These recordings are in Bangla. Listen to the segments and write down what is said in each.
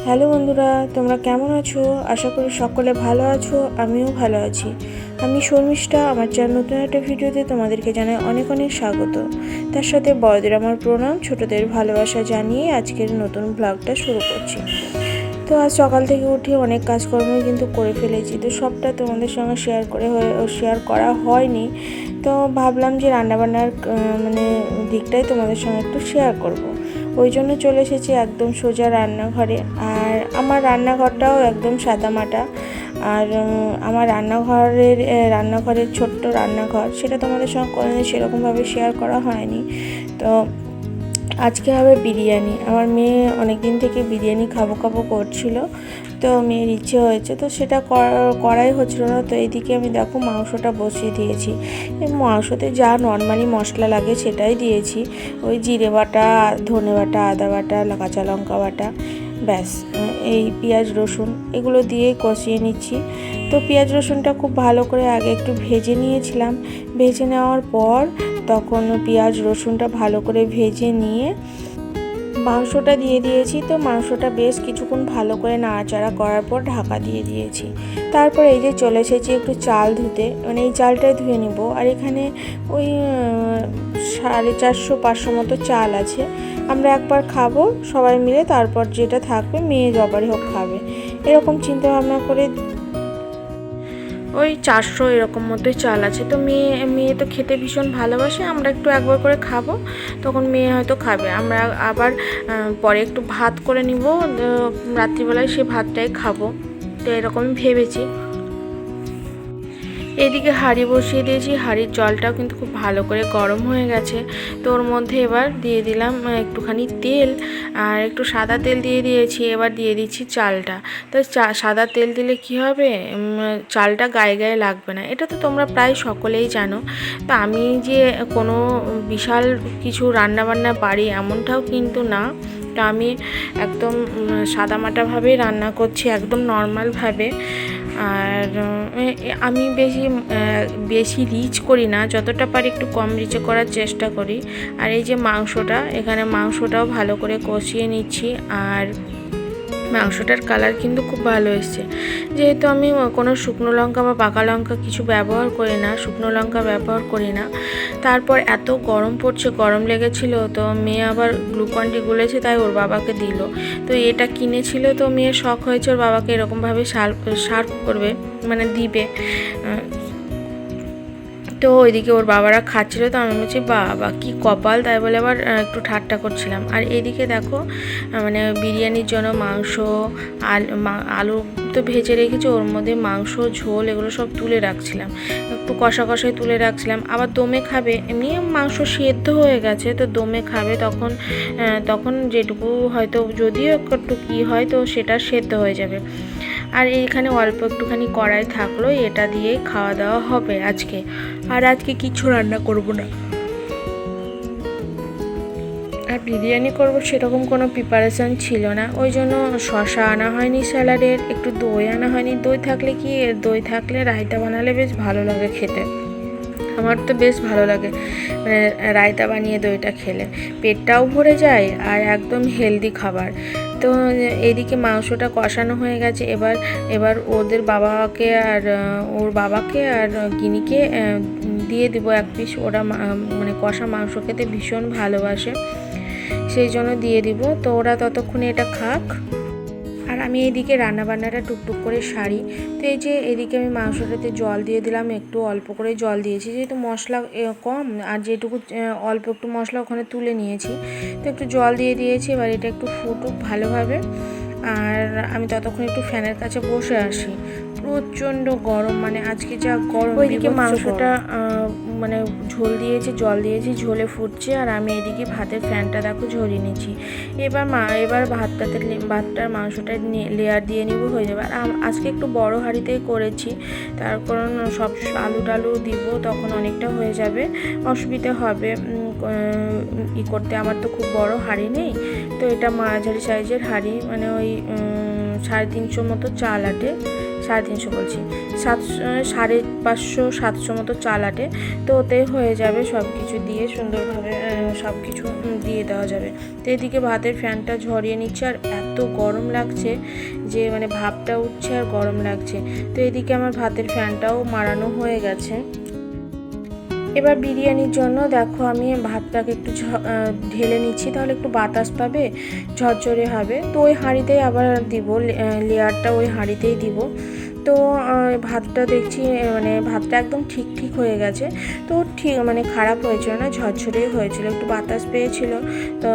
হ্যালো বন্ধুরা, তোমরা কেমন আছো? আশা করি সকলে ভালো আছো। আমিও ভালো আছি। আমি শর্মিষ্ঠা। আমার চ্যানেল নতুন একটা ভিডিওতে তোমাদেরকে জানাই অনেক অনেক স্বাগত। তার সাথে বড়দের আমার প্রণাম, ছোটদের ভালোবাসা জানিয়ে আজকের নতুন ব্লগটা শুরু করছি। তো আজ সকাল থেকে উঠে অনেক কাজকর্মই কিন্তু করে ফেলেছি, তো সবটা তোমাদের সঙ্গে শেয়ার করা হয়নি। তো ভাবলাম যে রান্নাবান্নার দিকটাই তোমাদের সঙ্গে একটু শেয়ার করব। ওই জন্য চলে এসেছি একদম সোজা রান্নাঘরে। আর আমার রান্নাঘরটাও একদম সাদামাটা। আর আমার রান্নাঘরের ছোট্ট রান্নাঘর, সেটা তোমাদের সঙ্গে কোনোদিন সেরকমভাবে শেয়ার করা হয়নি। তো আজকে হবে বিরিয়ানি। আমার মেয়ে অনেক দিন থেকে বিরিয়ানি খাবো করছিল, তো মেয়ের ইচ্ছে হয়েছে, তো সেটা করাই হচ্ছিল না। তো এইদিকে আমি দেখো মাংসটা বসিয়ে দিয়েছি। এই মাংসতে যা নর্মালি মশলা লাগে সেটাই দিয়েছি। ওই জিরে বাটা, ধনে বাটা, আদা বাটা, কাঁচা লঙ্কা বাটা, ব্যাস। এই পেঁয়াজ রসুন এগুলো দিয়ে কষিয়ে নিচ্ছি। তো পেঁয়াজ রসুনটা খুব ভালো করে আগে একটু ভেজে নিয়েছিলাম। ভেজে নেওয়ার পর তখন পেঁয়াজ রসুনটা ভালো করে ভেজে নিয়ে মাংসটা দিয়ে দিয়েছি। তো মাংসটা বেশ কিছুক্ষণ ভালো করে নাড়াচাড়া করার পর ঢাকা দিয়ে দিয়েছি। তারপর এই যে চলে এসেছি একটু চাল ধুতে, এই চালটাই ধুয়ে নিব। আর এখানে ওই 450-500 মতো চাল আছে। আমরা একবার খাবো সবাই মিলে, তারপর যেটা থাকবে মেয়ে যবারই হোক খাবে, এরকম চিন্তা ভাবনা করে ওই 400 এরকম মতোই চাল আছে। তো মেয়ে তো খেতে ভীষণ ভালোবাসে। আমরা একটু একবার করে খাবো, তখন মেয়ে হয়তো খাবে। আমরা আবার পরে একটু ভাত করে নিব, রাত্রিবেলায় সে ভাতটাই খাবো। তো এরকম ভেবেছি। এইদিকে হাঁড়ি বসিয়ে দিয়েছি। হাঁড়ির জলটাও কিন্তু খুব ভালো করে গরম হয়ে গেছে। তো ওর মধ্যে এবার দিয়ে দিলাম একটুখানি তেল, আর একটু সাদা তেল দিয়ে দিয়েছি। এবার দিয়ে দিচ্ছি চালটা। তো সাদা তেল দিলে কি হবে, চালটা গায়ে গায়ে লাগবে না। এটা তো তোমরা প্রায় সকলেই জানো। তো আমি যে কোনো বিশাল কিছু রান্নাবান্না পারি এমনটাও কিন্তু না। তো আমি একদম সাদামাটাভাবেই রান্না করছি, একদম নর্মালভাবে। আর আমি বেশি রিচ করি না, যতটা পারি একটু কম রিচে করার চেষ্টা করি। আর এই যে এখানে মাংসটাও ভালো করে কষিয়ে নিচ্ছি। আর মাংসটার কালার কিন্তু খুব ভালো এসছে। যেহেতু আমি কোনো শুকনো লঙ্কা বা পাকা লঙ্কা কিছু ব্যবহার করি না, শুকনো লঙ্কা ব্যবহার করি না। তারপর এত গরম পড়ছে, গরম লেগেছিল। তো মেয়ে আবার গ্লুকন-ডি গুলেছে, তাই ওর বাবাকে দিল। তো এটা কিনেছিল, তো মেয়ের শখ হয়েছে ওর বাবাকে এরকমভাবে সার্ভ করবে, দিবে। তো ওইদিকে ওর বাবারা খাচ্ছিল, তো আমি বলছি বাবা কি কপাল, তাই বলে আবার একটু ঠাট্টা করছিলাম। আর এইদিকে দেখো বিরিয়ানির জন্য মাংস, আলু তো ভেজে রেখেছি, ওর মধ্যে মাংস, ঝোল এগুলো সব তুলে রাখছিলাম, একটু কষায় তুলে রাখছিলাম। আবার দমে খাবে, এমনি মাংস সেদ্ধ হয়ে গেছে, তো দমে খাবে তখন যেটুকু হয়তো যদিও একটু কী হয়, তো সেটা সেদ্ধ হয়ে যাবে। আর এইখানে অল্প একটুখানি কড়াই থাকলো, এটা দিয়েই খাওয়া দাওয়া হবে আজকে। আর আজকে কিছু রান্না করব না। আর বিরিয়ানি করব সেরকম কোনো প্রিপারেশান ছিল না, ওই জন্য শসা আনা হয়নি স্যালাডের, একটু দই আনা হয়নি। দই থাকলে রায়তা বানালে বেশ ভালো লাগে খেতে। আমার তো বেশ ভালো লাগে রায়তা বানিয়ে দইটা খেলে, পেটটাও ভরে যায় আর একদম হেলদি খাবার। তো এদিকে মাংসটা কষানো হয়ে গেছে। এবার ওর বাবাকে আর গিনিকে দিয়ে দিব এক পিস। ওরা কষা মাংস খেতে ভীষণ ভালোবাসে, সেই জন্য দিয়ে দিব। তো ওরা ততক্ষণে এটা খাক, আর আমি এইদিকে রান্নাবান্নাটা টুকটুক করে সারি। তো এই যে এদিকে আমি মাংসটাতে জল দিয়ে দিলাম, একটু অল্প করে জল দিয়েছি, যেহেতু মশলা কম, আর যেটুকু অল্প একটু মশলা ওখানে তুলে নিয়েছি, তো একটু জল দিয়ে দিয়েছি। এবার এটা একটু ফুটুক ভালোভাবে, আর আমি ততক্ষণ একটু ফ্যানের কাছে বসে আসি। প্রচণ্ড গরম, আজকে যা গরম। ওইদিকে মাংসটা জল দিয়েছি, ঝোলে ফুটছে, আর আমি এদিকে ভাতের ফ্যানটা দেখো ঝরিয়ে নিচ্ছি। এবার ভাতটার মাংসটা লেয়ার দিয়ে নিব, হয়ে যাবে। আর আজকে একটু বড় হাঁড়িতেই করেছি, তার কারণ সব আলু টালু দিব, তখন অনেকটা হয়ে যাবে, অসুবিধা হবে করতে। আমার তো খুব বড় হাঁড়ি নেই, তো এটা মাঝারি সাইজের হাঁড়ি, ওই 350 মতো চাল আটে, 350 বলছি, 550-700 মতো চাল আটে। তো ওতে হয়ে যাবে সব কিছু দিয়ে সুন্দরভাবে সব কিছু দিয়ে দেওয়া যাবে। তো এদিকে ভাতের ফ্যানটা ঝরিয়ে নিচ্ছে, আর এত গরম লাগছে যে মানে ভাপটা উঠছে আর গরম লাগছে। তো এদিকে আমার ভাতের ফ্যানটাও মারানো হয়ে গেছে। এবার বিরিয়ানির জন্য দেখো আমি ভাতটাকে একটু ঢেলে নিচ্ছি, তাহলে একটু বাতাস পাবে, ঝরঝরে হবে। তো ওই হাঁড়িতেই আবার দিব, লেয়ারটা ওই হাঁড়িতেই দিব। তো ভাতটা দেখছি মানে ভাতটা একদম ঠিক হয়ে গেছে। তো ঠিক মানে খারাপ হয়েছিল না, ঝরঝরেই হয়েছিল, একটু বাতাস পেয়েছিল, তো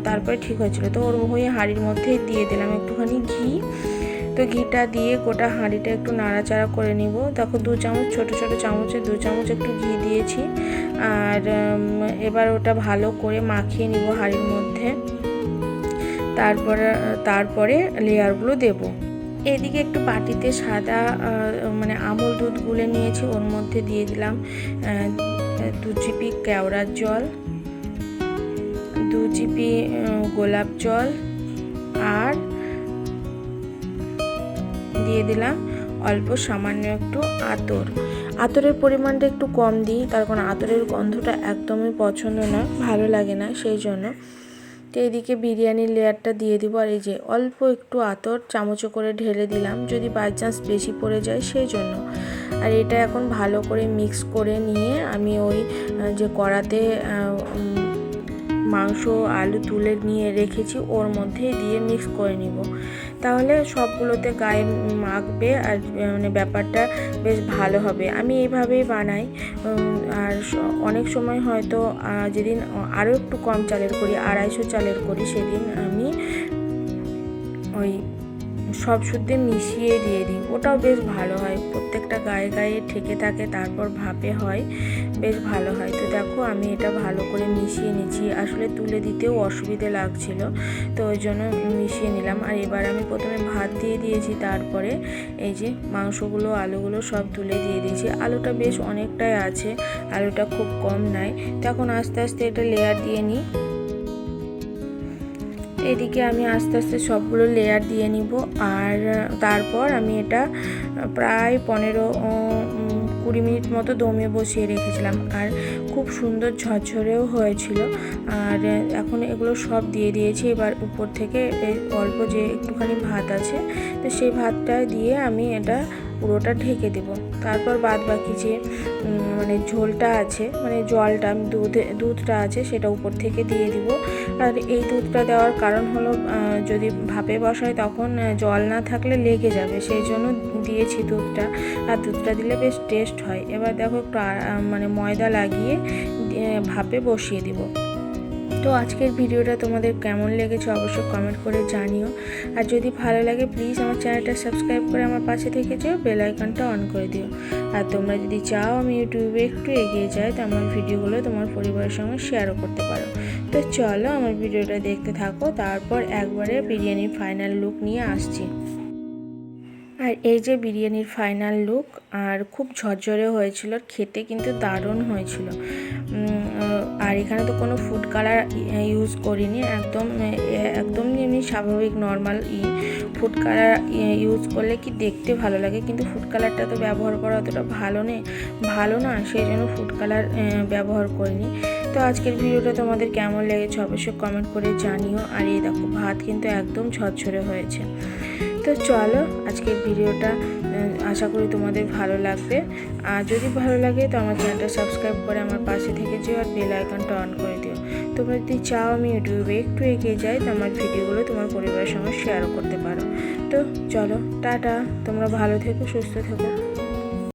তারপরে ঠিক হয়েছিল। তো ওর ওই হাঁড়ির মধ্যেই দিয়ে দিলাম একটুখানি ঘি। তো ঘিটা দিয়ে গোটা হাঁড়িটা একটু নাড়াচাড়া করে নিব। দেখো 2 চামচ, ছোট ছোট চামচে 2 চামচ একটু ঘি দিয়েছি। আর এবার ওটা ভালো করে মাখিয়ে নিব হাঁড়ির মধ্যে। তারপরে লেয়ারগুলো দেব। এদিকে একটু বাটিতে সাদা মানে আমুল দুধ গুলে নিয়েছি, ওর মধ্যে দিয়ে দিলাম 2 চিপি কেওড়ার জল, 2 চিপি গোলাপ জল, আর দিয়ে দিলাম অল্প সামান্য একটু আতর। আতরের পরিমাণটা একটু কম দিই, তার কারণ আতরের গন্ধটা একদমই পছন্দ না, ভালো লাগে না, সেই জন্য। তো এদিকে বিরিয়ানির লেয়ারটা দিয়ে দিব, আর এই যে অল্প একটু আতর চামচে করে ঢেলে দিলাম, যদি বাই চান্স বেশি পড়ে যায় সেই জন্য। আর এটা এখন ভালো করে মিক্স করে নিয়ে আমি ওই যে কড়াতে মাংস আলু তুলে নিয়ে রেখেছি ওর মধ্যে দিয়ে মিক্স করে নিব, তাহলে সবগুলোতে গায়ে মাখবে আর মানে ব্যাপারটা বেশ ভালো হবে। আমি এইভাবেই বানাই। আর অনেক সময় হয়তো যেদিন আরও একটু কম চালের করি, 250 চালের করি, সেদিন আমি ওই সব শুদ্ধে মিশিয়ে দিয়ে দিই, ওটাও বেশ ভালো হয়, প্রত্যেকটা গায়ে গায়ে ঠেকে থাকে, তারপর ভাপে হয়, বেশ ভালো হয়। তো দেখো আমি এটা ভালো করে মিশিয়ে নিচ্ছি, আসলে তুলে দিতেও অসুবিধে লাগছিল, তো ওই জন্য মিশিয়ে নিলাম। আর এবার আমি প্রথমে ভাত দিয়ে দিয়েছি, তারপরে এই যে মাংসগুলো আলুগুলো সব তুলে দিয়ে দিয়েছি। আলুটা বেশ অনেকটাই আছে, আলুটা খুব কম নাই। তখন আস্তে আস্তে এটা লেয়ার দিয়ে নিই। এদিকে আমি আস্তে আস্তে সবগুলো লেয়ার দিয়ে নিব। আর তারপর আমি এটা প্রায় 15-20 মিনিট মতো দমে বসিয়ে রেখেছিলাম, আর খুব সুন্দর ঝরঝরেও হয়েছিল। আর এখন এগুলো সব দিয়ে দিয়েছি। এবার উপর থেকে অল্প যে একটুখানি ভাত আছে, তো সেই ভাতটা দিয়ে আমি এটা পুরোটা ঢেকে দেব। তারপর বাদ বাকি যে মানে ঝোলটা আছে, মানে জলটা দুধটা আছে, সেটা উপর থেকে দিয়ে দিব। আর এই দুধটা দেওয়ার কারণ হলো যদি ভাপে বসায় তখন জল না থাকলে লেগে যাবে, সেই জন্য দিয়েছি দুধটা। আর দুধটা দিলে বেশ টেস্ট হয়। এবার দেখো একটু মানে ময়দা লাগিয়ে ভাপে বসিয়ে দিব। তো আজকের ভিডিওটা তোমাদের কেমন লেগেছে অবশ্যই কমেন্ট করে জানিও। আর যদি ভালো লাগে প্লিজ আমার চ্যানেলটা সাবস্ক্রাইব করে আমার পাশে থেকে যেও, বেল আইকনটা অন করে দিও। আর তোমরা যদি চাও আমি ইউটিউবে একটু এগিয়ে যাই, তো আমার ভিডিওগুলো তোমার পরিবারের সঙ্গে শেয়ারও করতে পারো। তো চলো আমার ভিডিওটা দেখতে থাকো, তারপর একবারে বিরিয়ানির ফাইনাল লুক নিয়ে আসছি। আর এই যে বিরিয়ানির ফাইনাল লুক, আর খুব ঝরঝরে হয়েছিল, খেতে কিন্তু দারুণ হয়েছিল। আর এখানে তো কোনো ফুড কালার ইউজ করিনি, একদম এমনি স্বাভাবিক নর্মাল ফুড কালার ইউজ করলে কি দেখতে ভালো লাগে, কিন্তু ফুড কালারটা তো ব্যবহার করা অতটা ভালো না, সেই জন্য ফুড কালার ব্যবহার করিনি। তো আজকের ভিডিওটা তোমাদের কেমন লেগেছে অবশ্যই কমেন্ট করে জানিও। আর এই দেখো ভাত কিন্তু একদম ঝরঝরে হয়েছে। তো চলো আজকের ভিডিওটা আশা করি তোমাদের ভালো লাগবে। আর যদি ভালো লাগে তো আমার চ্যানেলটা সাবস্ক্রাইব করে আমার পাশে থেকে যেও, আর বেল আইকনটা অন করে দিও। তোমরা যদি চাও আমি ইউটিউবে একটু এগিয়ে যাই, তো আমার ভিডিওগুলো তোমার পরিবারের সঙ্গে শেয়ারও করতে পারো। তো চলো টাটা, তোমরা ভালো থেকো, সুস্থ থেকো।